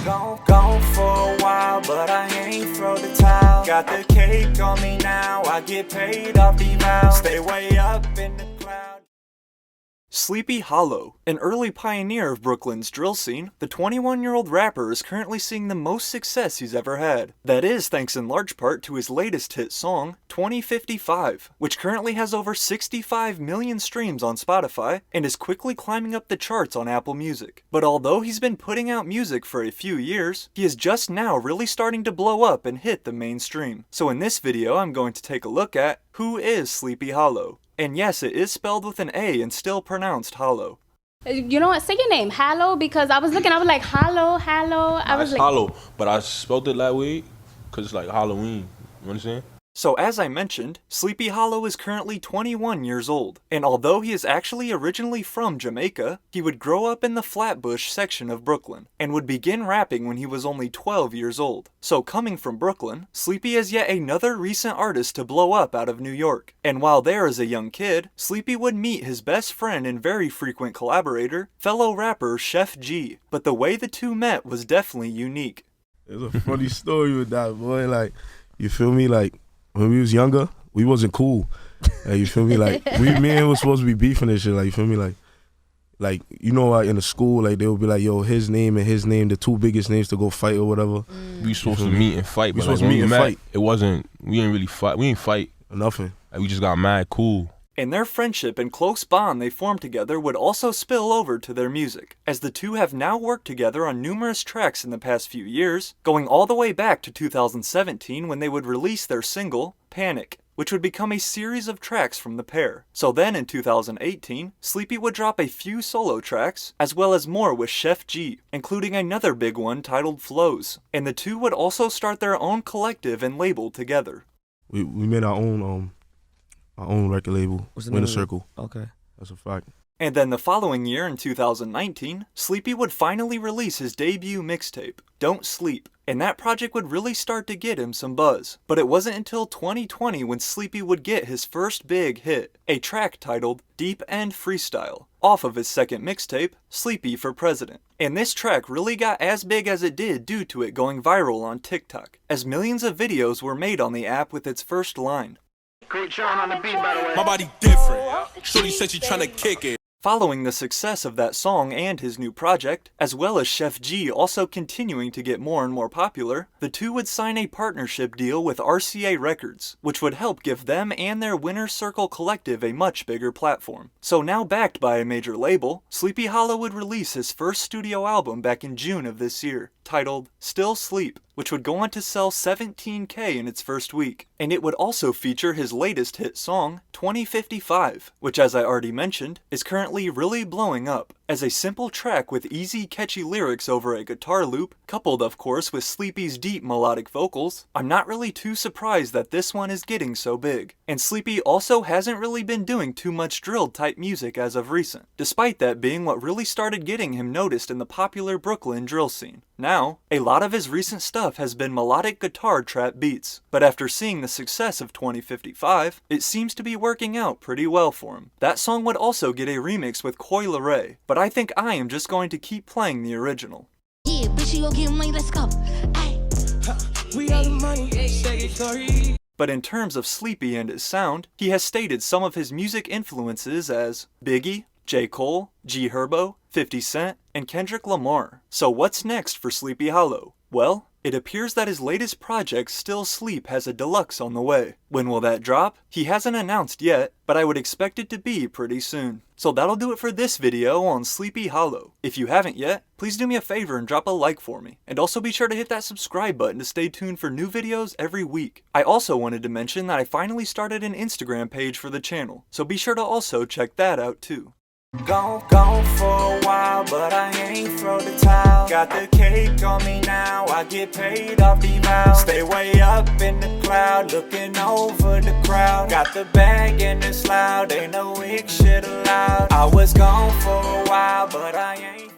Gone for a while, but I ain't throw the towel. Got the cake on me now, I get paid off the vows. Stay way up in the cloud. Sleepy Hallow, an early pioneer of Brooklyn's drill scene, the 21-year-old rapper is currently seeing the most success he's ever had. That is thanks in large part to his latest hit song, 2055, which currently has over 65 million streams on Spotify and is quickly climbing up the charts on Apple Music. But although he's been putting out music for a few years, he is just now really starting to blow up and hit the mainstream. So in this video, I'm going to take a look at who is Sleepy Hallow. And yes, it is spelled with an A and still pronounced Hollow. You know what? Say your name, Hallow, because I was like, Hallow. I was like, Hollow, but I spelled it that way because it's like Halloween. You understand? So as I mentioned, Sleepy Hallow is currently 21 years old, and although he is actually originally from Jamaica, he would grow up in the Flatbush section of Brooklyn, and would begin rapping when he was only 12 years old. So coming from Brooklyn, Sleepy is yet another recent artist to blow up out of New York. And while there as a young kid, Sleepy would meet his best friend and very frequent collaborator, fellow rapper Sheff G. But the way the two met was definitely unique. There's a funny story with that, boy. Like, you feel me? Like, when we was younger, we wasn't cool. Like, you feel me? Like, me and him was supposed to be beefing and shit. Like, you feel me? Like you know, like in the school, like they would be like, yo, his name and his name, the two biggest names to go fight or whatever. We supposed to meet and fight, but supposed to meet and fight. It wasn't. We didn't really fight. We didn't fight. Nothing. Like, we just got mad cool. And their friendship and close bond they formed together would also spill over to their music, as the two have now worked together on numerous tracks in the past few years, going all the way back to 2017 when they would release their single, Panic, which would become a series of tracks from the pair. So then in 2018, Sleepy would drop a few solo tracks, as well as more with Sheff G, including another big one titled Flows. And the two would also start their own collective and label together. We made our own record label, Winner Circle. Okay. That's a fact. And then the following year, in 2019, Sleepy would finally release his debut mixtape, Don't Sleep, and that project would really start to get him some buzz. But it wasn't until 2020 when Sleepy would get his first big hit, a track titled Deep End Freestyle, off of his second mixtape, Sleepy for President. And this track really got as big as it did due to it going viral on TikTok, as millions of videos were made on the app with its first line. Great Sean on the beat, by the way. My body different. Shorty said she tryna kick it. Following the success of that song and his new project, as well as Sheff G also continuing to get more and more popular, the two would sign a partnership deal with RCA Records, which would help give them and their Winner Circle collective a much bigger platform. So now backed by a major label, Sleepy Hallow would release his first studio album back in June of this year, titled Still Sleep, which would go on to sell 17K in its first week. And it would also feature his latest hit song, 2055, which, as I already mentioned, is currently really blowing up. As a simple track with easy, catchy lyrics over a guitar loop, coupled of course with Sleepy's deep melodic vocals, I'm not really too surprised that this one is getting so big. And Sleepy also hasn't really been doing too much drill type music as of recent, despite that being what really started getting him noticed in the popular Brooklyn drill scene. Now, a lot of his recent stuff has been melodic guitar trap beats, but after seeing the success of 2055, it seems to be working out pretty well for him. That song would also get a remix with Coi Leray, but I think I am just going to keep playing the original. Yeah, bitch, you go get money, let's go. Ay. We got the money, say it, sorry. But in terms of Sleepy and his sound, he has stated some of his music influences as Biggie, J. Cole, G Herbo, 50 Cent, and Kendrick Lamar. So what's next for Sleepy Hallow? Well, it appears that his latest project, Still Sleep, has a deluxe on the way. When will that drop? He hasn't announced yet, but I would expect it to be pretty soon. So that'll do it for this video on Sleepy Hallow. If you haven't yet, please do me a favor and drop a like for me. And also be sure to hit that subscribe button to stay tuned for new videos every week. I also wanted to mention that I finally started an Instagram page for the channel, so be sure to also check that out too. Gone for a while, but I ain't throw the towel. Got the cake on me now, I get paid off the vows. Stay way up in the cloud, looking over the crowd. Got the bag and it's loud, ain't no weak shit allowed. I was gone for a while, but I ain't